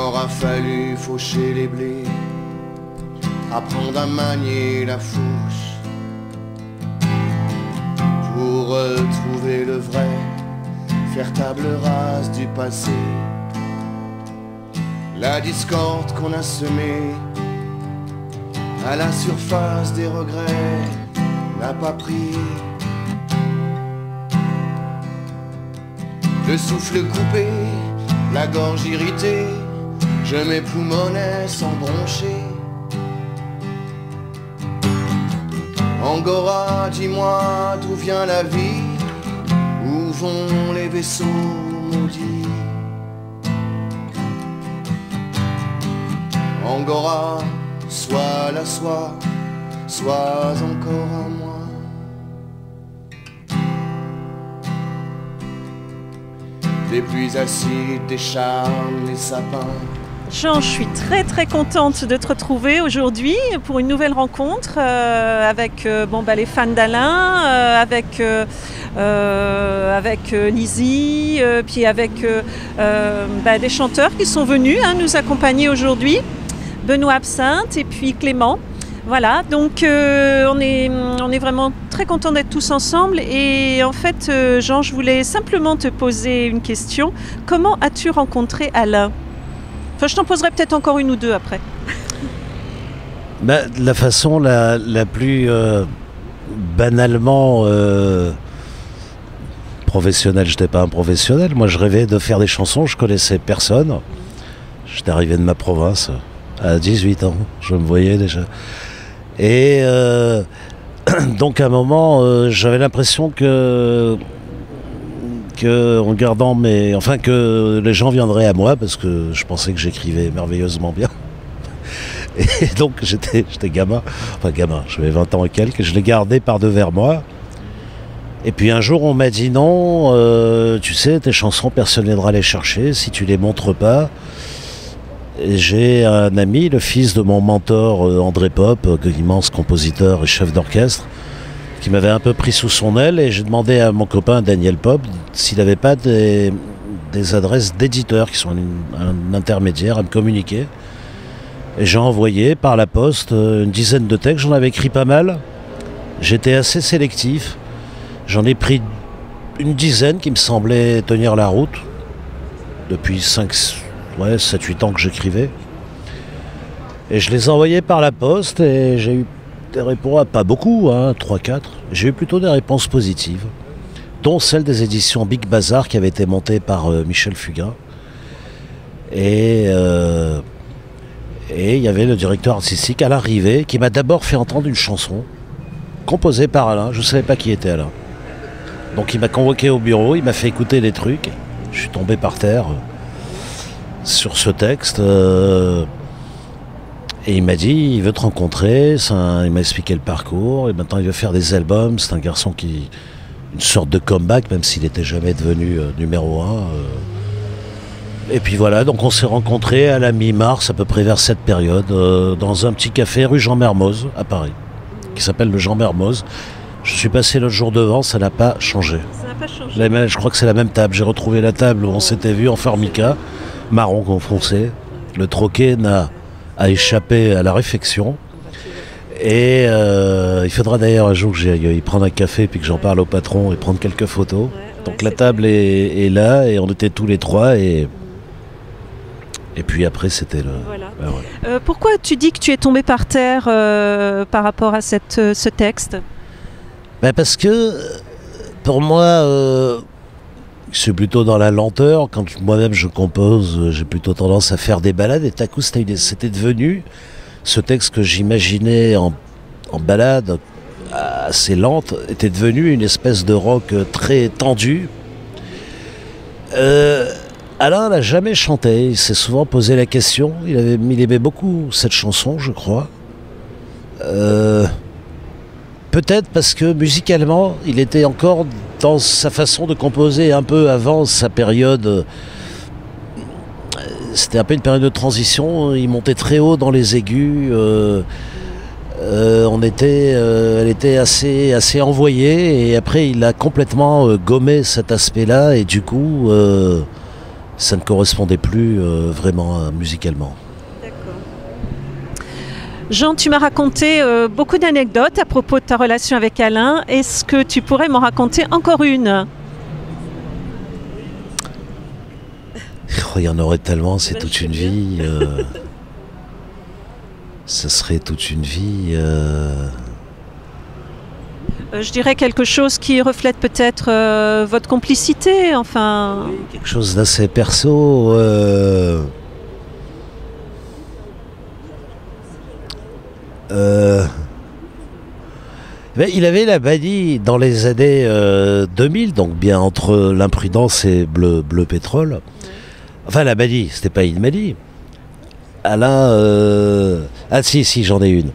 aura fallu faucher les blés, apprendre à manier la fourche, pour retrouver le vrai, faire table rase du passé. La discorde qu'on a semée à la surface des regrets n'a pas pris. Le souffle coupé, la gorge irritée, je m'époumonnais sans broncher. Angora, dis-moi d'où vient la vie, où vont les vaisseaux maudits. Angora, sois la soie, sois encore à moi. Des pluies acides, des charmes, les sapins. Jean, je suis très contente de te retrouver aujourd'hui pour une nouvelle rencontre avec les fans d'Alain, avec Lizzy, puis avec des chanteurs qui sont venus nous accompagner aujourd'hui, Benoît Absinthe et puis Clément. Voilà, donc on est vraiment très contents d'être tous ensemble et en fait, Jean, je voulais simplement te poser une question. Comment as-tu rencontré Alain ? Enfin, je t'en poserai peut-être encore une ou deux après. La façon la plus banalement professionnelle, je n'étais pas un professionnel, moi je rêvais de faire des chansons, je connaissais personne. J'étais arrivé de ma province à 18 ans, je me voyais déjà. Et donc à un moment, j'avais l'impression que en regardant que les gens viendraient à moi parce que je pensais que j'écrivais merveilleusement bien. Et donc j'étais gamin, j'avais 20 ans et quelques, je les gardais par-devers moi. Et puis un jour on m'a dit non, tu sais, tes chansons personne ne viendra les chercher si tu les montres pas. Et j'ai un ami, le fils de mon mentor André Pop, immense compositeur et chef d'orchestre, qui m'avait un peu pris sous son aile, et j'ai demandé à mon copain Daniel Pop s'il n'avait pas des adresses d'éditeurs qui sont un intermédiaire à me communiquer. Et j'ai envoyé par la poste une dizaine de textes, j'en avais écrit pas mal. J'étais assez sélectif, j'en ai pris une dizaine qui me semblaient tenir la route depuis 7-8 ans que j'écrivais. Et je les envoyais par la poste et j'ai eu des réponses, pas beaucoup, 3-4. J'ai eu plutôt des réponses positives, dont celle des éditions Big Bazar qui avait été montée par Michel Fugain. Et il y avait le directeur artistique Alain Rivet qui m'a d'abord fait entendre une chanson composée par Alain. Je ne savais pas qui était Alain. Donc il m'a convoqué au bureau, il m'a fait écouter des trucs. Je suis tombé par terre sur ce texte. Et il m'a dit, il veut te rencontrer, il m'a expliqué le parcours, et maintenant il veut faire des albums. C'est un garçon qui... une sorte de comeback, même s'il n'était jamais devenu numéro 1. Et puis voilà, donc on s'est rencontrés à la mi-mars, à peu près vers cette période, dans un petit café rue Jean Mermoz, à Paris, qui s'appelle le Jean Mermoz. Je suis passé l'autre jour devant, ça n'a pas changé. Ça n'a pas changé. Je crois que c'est la même table. J'ai retrouvé la table où on s'était vu en formica, marron foncé. Le troquet a échappé à la réfection. Et il faudra d'ailleurs un jour que j'aille y prendre un café puis que j'en parle au patron et prendre quelques photos. Donc la table est là et on était tous les trois et puis après c'était le... Voilà. Voilà. Pourquoi tu dis que tu es tombé par terre par rapport à ce texte ? Parce que pour moi, c'est plutôt dans la lenteur. Quand moi-même je compose, j'ai plutôt tendance à faire des balades et tout à coup c'était devenu ce texte que j'imaginais en balade assez lente, était devenu une espèce de rock très tendu. Alain n'a jamais chanté, il s'est souvent posé la question, il aimait beaucoup cette chanson, je crois. Peut-être parce que musicalement, il était encore dans sa façon de composer un peu avant sa période. C'était un peu une période de transition, il montait très haut dans les aigus. Elle était assez envoyée et après il a complètement gommé cet aspect-là et du coup ça ne correspondait plus vraiment musicalement. Jean, tu m'as raconté beaucoup d'anecdotes à propos de ta relation avec Alain. Est-ce que tu pourrais m'en raconter encore une? Il y en aurait tellement, c'est toute une vie. Ça serait toute une vie. Je dirais quelque chose qui reflète peut-être votre complicité, enfin... Oui, quelque chose d'assez perso. Il avait la manie dans les années 2000, donc bien entre l'imprudence et bleu pétrole. Enfin, la manie, c'était pas une manie. Alain... Ah si, j'en ai une.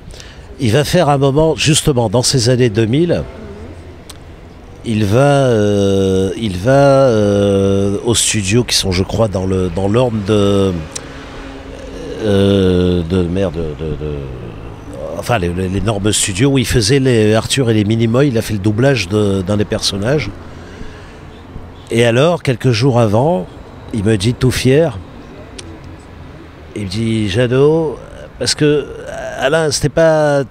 Il va faire un moment, justement, dans ces années 2000, il va au studio qui sont, je crois, dans l'orne enfin, l'énorme studio où il faisait les Arthur et les Minimoys. Il a fait le doublage d'un des personnages. Et alors, quelques jours avant, il me dit tout fier, il me dit, Jeannot, parce que Alain, c'était pas...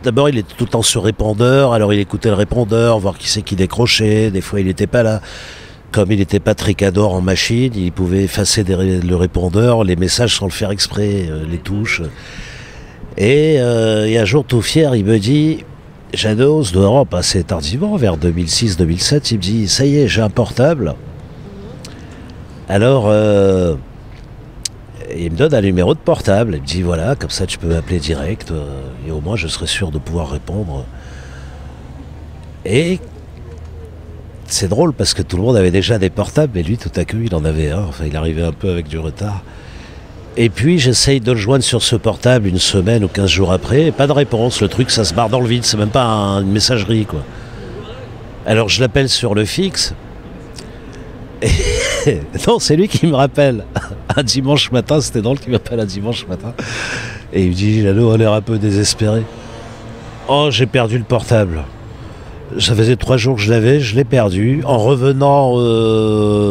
D'abord, il était tout le temps sur répondeur, alors il écoutait le répondeur, voir qui c'est qui décrochait, des fois il n'était pas là. Comme il n'était pas tricador en machine, il pouvait effacer le répondeur, les messages sans le faire exprès, les touches. Et un jour, tout fier, il me dit, Jeannot, ça doit passer tardivement, vers 2006-2007, il me dit, ça y est, j'ai un portable. Alors... il me donne un numéro de portable, il me dit voilà, comme ça tu peux m'appeler direct et au moins je serai sûr de pouvoir répondre. Et c'est drôle parce que tout le monde avait déjà des portables, mais lui tout à coup il en avait un, enfin il arrivait un peu avec du retard. Et puis j'essaye de le joindre sur ce portable une semaine ou 15 jours après, et pas de réponse, le truc ça se barre dans le vide, c'est même pas une messagerie quoi. Alors je l'appelle sur le fixe, et non, c'est lui qui me rappelle. Un dimanche matin, c'était drôle qu'il m'appelle un dimanche matin. Et il me dit, Jeannot a l'air un peu désespéré. Oh, j'ai perdu le portable. Ça faisait 3 jours que je l'avais, je l'ai perdu. En revenant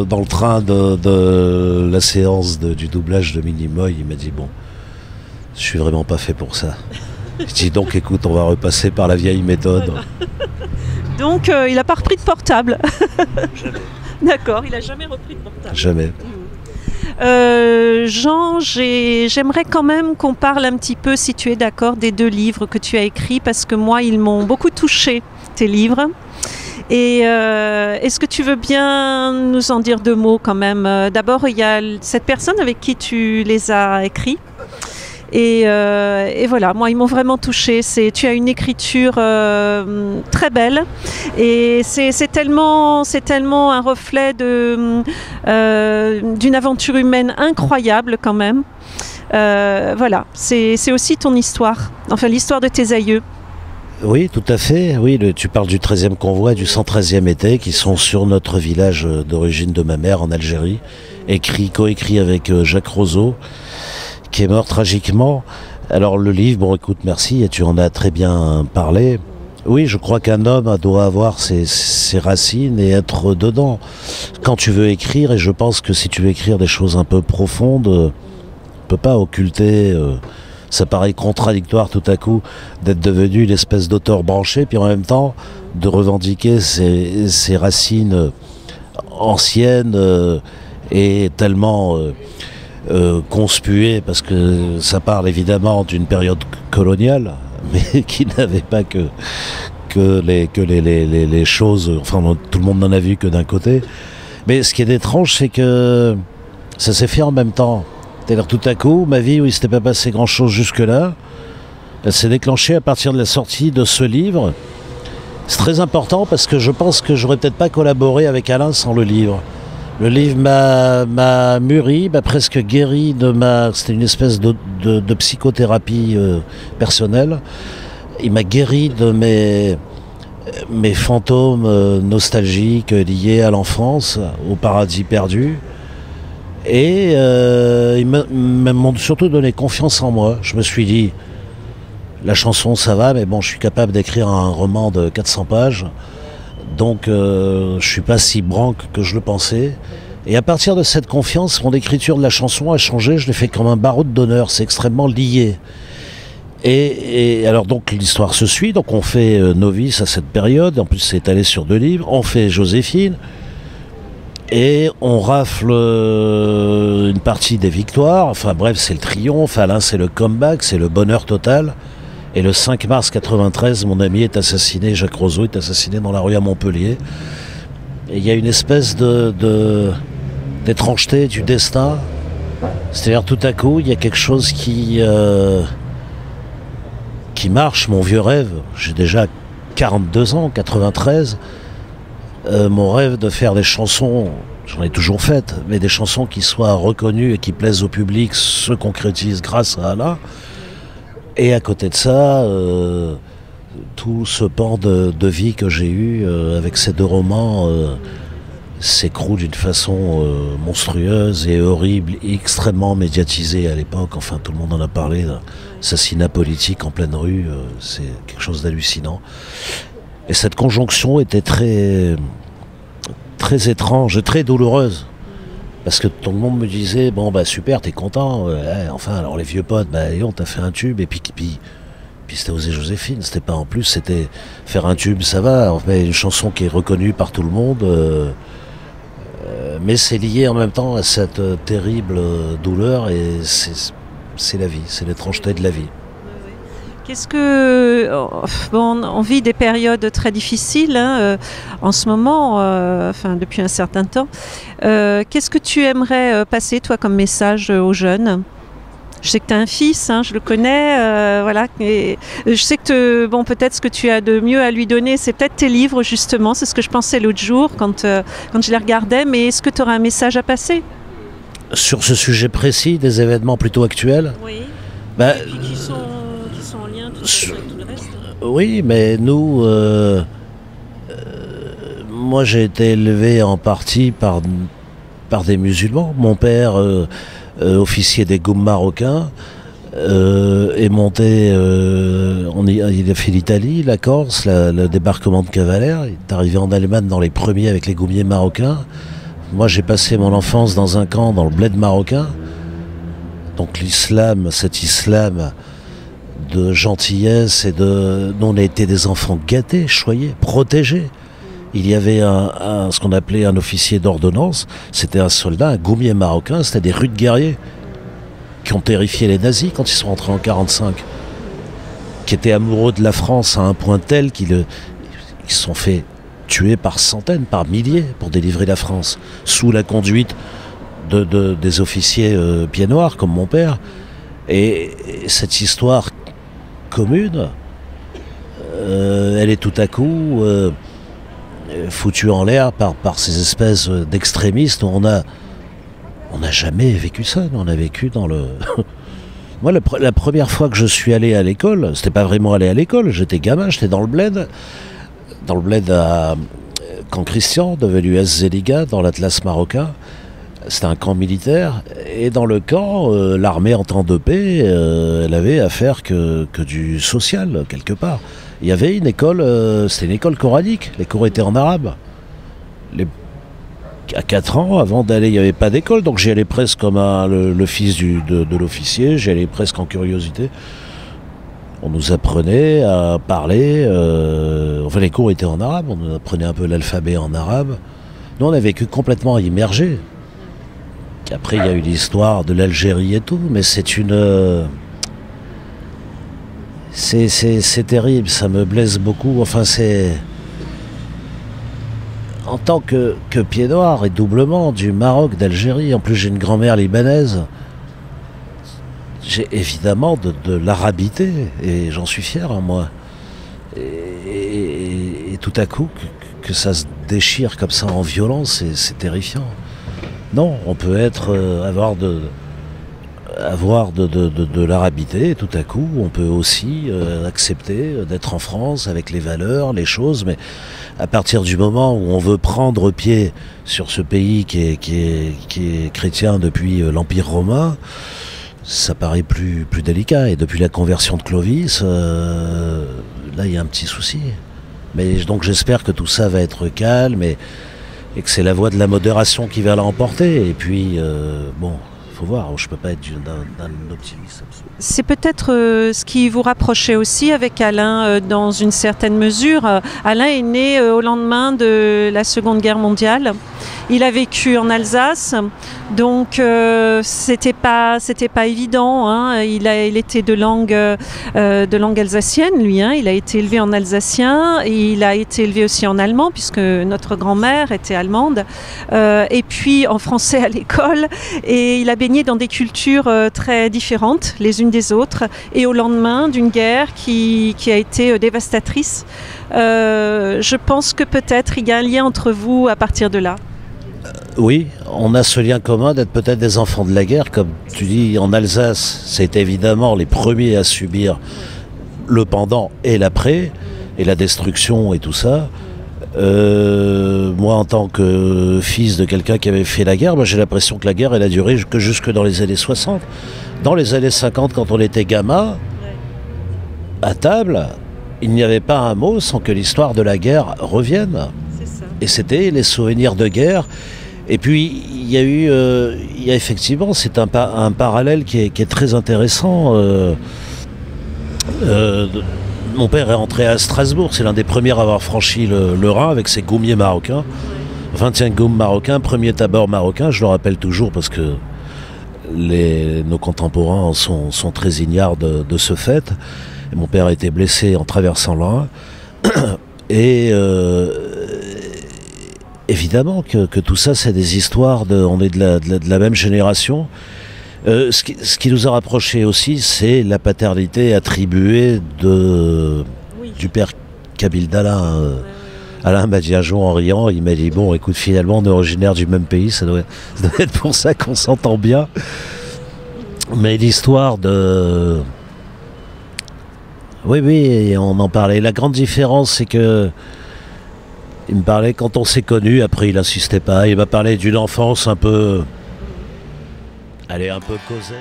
dans le train de la séance du doublage de Minimoy, il m'a dit, bon, je suis vraiment pas fait pour ça. Je dis donc, écoute, on va repasser par la vieille méthode. Donc, il n'a pas repris de portable. Jamais. D'accord, il n'a jamais repris de portable. Jamais. Jean, j'aimerais quand même qu'on parle un petit peu, si tu es d'accord, des 2 livres que tu as écrits, parce que moi, ils m'ont beaucoup touché, tes livres. Et est-ce que tu veux bien nous en dire 2 mots quand même? D'abord, il y a cette personne avec qui tu les as écrits. Et voilà, moi ils m'ont vraiment touchée. Tu as une écriture très belle et c'est tellement un reflet d'une aventure humaine incroyable quand même. Voilà, c'est aussi ton histoire, enfin l'histoire de tes aïeux. Oui, tout à fait. Oui, tu parles du 13e convoi et du 113e été qui sont sur notre village d'origine de ma mère en Algérie, coécrit avec Jacques Roseau, qui est mort tragiquement. Alors le livre, bon écoute, merci, et tu en as très bien parlé. Oui, je crois qu'un homme doit avoir ses racines et être dedans quand tu veux écrire, et je pense que si tu veux écrire des choses un peu profondes, tu ne peux pas occulter, ça paraît contradictoire tout à coup d'être devenu une espèce d'auteur branché, puis en même temps de revendiquer ses racines anciennes et tellement... conspué, parce que ça parle évidemment d'une période coloniale, mais qui n'avait pas que les choses, enfin tout le monde n'en a vu que d'un côté. Mais ce qui est étrange, c'est que ça s'est fait en même temps. C'est-à-dire tout à coup, ma vie où il ne s'était pas passé grand-chose jusque-là, elle s'est déclenchée à partir de la sortie de ce livre. C'est très important parce que je pense que j'aurais peut-être pas collaboré avec Alain sans le livre. Le livre m'a mûri, m'a presque guéri c'était une espèce de psychothérapie personnelle. Il m'a guéri de mes fantômes nostalgiques liés à l'enfance, au paradis perdu. Et il m'a surtout donné confiance en moi. Je me suis dit, la chanson ça va, mais bon, je suis capable d'écrire un roman de 400 pages. Donc je suis pas si branque que je le pensais. Et à partir de cette confiance, mon écriture de la chanson a changé, je l'ai fait comme un barreau d'honneur, c'est extrêmement lié. Et alors donc l'histoire se suit, donc on fait Novice à cette période, en plus c'est étalé sur 2 livres, on fait Joséphine, et on rafle une partie des victoires, enfin bref c'est le triomphe, Alain c'est le comeback, c'est le bonheur total. Et le 5 mars 93, mon ami est assassiné, Jacques Roseau est assassiné dans la rue à Montpellier. Et il y a une espèce d'étrangeté du destin, c'est-à-dire tout à coup il y a quelque chose qui marche, mon vieux rêve, j'ai déjà 42 ans, 93, mon rêve de faire des chansons, j'en ai toujours faites, mais des chansons qui soient reconnues et qui plaisent au public se concrétisent grâce à Alain. Et à côté de ça, tout ce pan de vie que j'ai eu avec ces 2 romans s'écroule d'une façon monstrueuse et horrible, extrêmement médiatisée à l'époque. Enfin, tout le monde en a parlé. L'assassinat politique en pleine rue, c'est quelque chose d'hallucinant. Et cette conjonction était très, très étrange et très douloureuse. Parce que tout le monde me disait, bon bah super, t'es content, enfin alors les vieux potes, bah on t'a fait un tube, et puis c'était Osée Joséphine, c'était pas en plus, c'était faire un tube, ça va, on fait une chanson qui est reconnue par tout le monde, mais c'est lié en même temps à cette terrible douleur, et c'est la vie, c'est l'étrangeté de la vie. Qu'est-ce que... Bon, on vit des périodes très difficiles hein, en ce moment, enfin depuis un certain temps. Qu'est-ce que tu aimerais passer, toi, comme message aux jeunes ? Je sais que tu as un fils, hein, je le connais, voilà. Et je sais que bon, peut-être ce que tu as de mieux à lui donner, c'est peut-être tes livres, justement. C'est ce que je pensais l'autre jour quand je les regardais. Mais est-ce que tu auras un message à passer ? Sur ce sujet précis, des événements plutôt actuels ? Oui. Bah, et puis qui sont en lien avec tout le reste. Oui, mais nous... moi, j'ai été élevé en partie par des musulmans. Mon père... officier des Goum marocains, est monté, il a fait l'Italie, la Corse, le débarquement de Cavalère, il est arrivé en Allemagne dans les premiers avec les goumiers marocains. Moi j'ai passé mon enfance dans un camp dans le bled marocain, donc l'islam, cet islam de gentillesse et nous on a été des enfants gâtés, choyés, protégés. Il y avait ce qu'on appelait un officier d'ordonnance, c'était un soldat, un goumier marocain, c'était des rudes guerriers qui ont terrifié les nazis quand ils sont rentrés en 1945, qui étaient amoureux de la France à un point tel qu'ils se sont fait tuer par centaines, par milliers pour délivrer la France, sous la conduite des officiers pieds noirs comme mon père. Et cette histoire commune, elle est tout à coup... foutu en l'air par ces espèces d'extrémistes. On n'a jamais vécu ça. On a vécu dans le... Moi, la première fois que je suis allé à l'école, c'était pas vraiment aller à l'école, j'étais gamin, j'étais dans le bled à Camp Christian, devenu S-Zéliga, dans l'Atlas marocain. C'était un camp militaire, et dans le camp, l'armée en temps de paix, elle avait à faire que du social, quelque part. Il y avait une école, c'était une école coranique, les cours étaient en arabe. À 4 ans, avant d'aller, il n'y avait pas d'école, donc j'y allais presque comme le fils de l'officier, j'y allais presque en curiosité. On nous apprenait à parler, enfin les cours étaient en arabe, on nous apprenait un peu l'alphabet en arabe. Nous on a vécu complètement immergé. Après il y a eu l'histoire de l'Algérie et tout, mais c'est terrible, ça me blesse beaucoup. Enfin, c'est... En tant que pied noir et doublement du Maroc, d'Algérie, en plus j'ai une grand-mère libanaise, j'ai évidemment de l'arabité, et j'en suis fier, hein, moi. Et tout à coup, que ça se déchire comme ça en violence, c'est terrifiant. Non, on peut avoir de l'arabité, et tout à coup on peut aussi accepter d'être en France avec les valeurs, les choses, mais à partir du moment où on veut prendre pied sur ce pays qui est chrétien depuis l'Empire romain, ça paraît plus délicat. Et depuis la conversion de Clovis, là il y a un petit souci. Mais donc j'espère que tout ça va être calme, et que c'est la voie de la modération qui va l'emporter. Et puis, bon, il faut voir, je ne peux pas être d'un optimisme. C'est peut-être ce qui vous rapprochait aussi avec Alain dans une certaine mesure. Alain est né au lendemain de la Seconde Guerre mondiale. Il a vécu en Alsace, donc c'était pas évident. Hein. Il était de langue alsacienne, lui. Hein. Il a été élevé en alsacien et il a été élevé aussi en allemand puisque notre grand-mère était allemande. Et puis en français à l'école. Et il a baigné dans des cultures très différentes les unes des autres. Et au lendemain d'une guerre qui a été dévastatrice, je pense que peut-être il y a un lien entre vous à partir de là. Oui, on a ce lien commun d'être peut-être des enfants de la guerre. Comme tu dis, en Alsace, c'est évidemment les premiers à subir le pendant et l'après, et la destruction et tout ça. Moi, en tant que fils de quelqu'un qui avait fait la guerre, j'ai l'impression que la guerre, elle a duré que jusque dans les années 60. Dans les années 50, quand on était gamin, à table, il n'y avait pas un mot sans que l'histoire de la guerre revienne. Et c'était les souvenirs de guerre. Et puis, il y a effectivement, c'est un parallèle qui est très intéressant. Mon père est rentré à Strasbourg, c'est l'un des premiers à avoir franchi le Rhin avec ses goumiers marocains. 25 goumes marocains, premier tabord marocain, je le rappelle toujours parce que nos contemporains sont très ignares de ce fait. Et mon père a été blessé en traversant le Rhin. Et évidemment que tout ça, c'est des histoires, on est de la même génération. Ce qui nous a rapprochés aussi, c'est la paternité attribuée du père Kabyle d'Alain. Alain m'a dit un jour en riant, il m'a dit, bon, écoute, finalement, on est originaire du même pays, ça doit être pour ça qu'on s'entend bien. Mais l'histoire de... Oui, on en parlait. La grande différence, c'est que il me parlait quand on s'est connus, après il insistait pas, il m'a parlé d'une enfance un peu... Allez, un peu Cosette.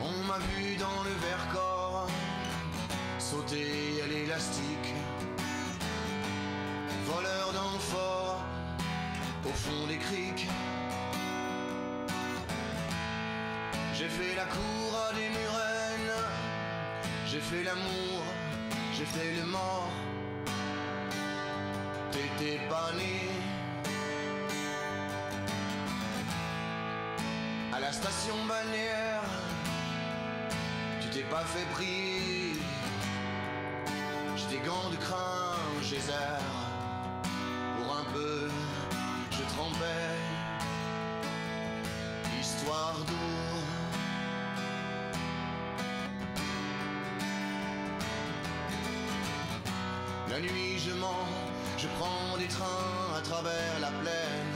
On m'a vu dans le Vercors sauter à l'élastique, voleur d'amphores au fond des criques. J'ai fait la cour à des murennes, j'ai fait l'amour, j'ai fait le mort. T'étais pas né. À la station balnéaire, tu t'es pas fait prier. J'ai des gants de crin, geyser. Pour un peu, je trempais. Histoire d'eau. La nuit je mens, je prends des trains à travers la plaine.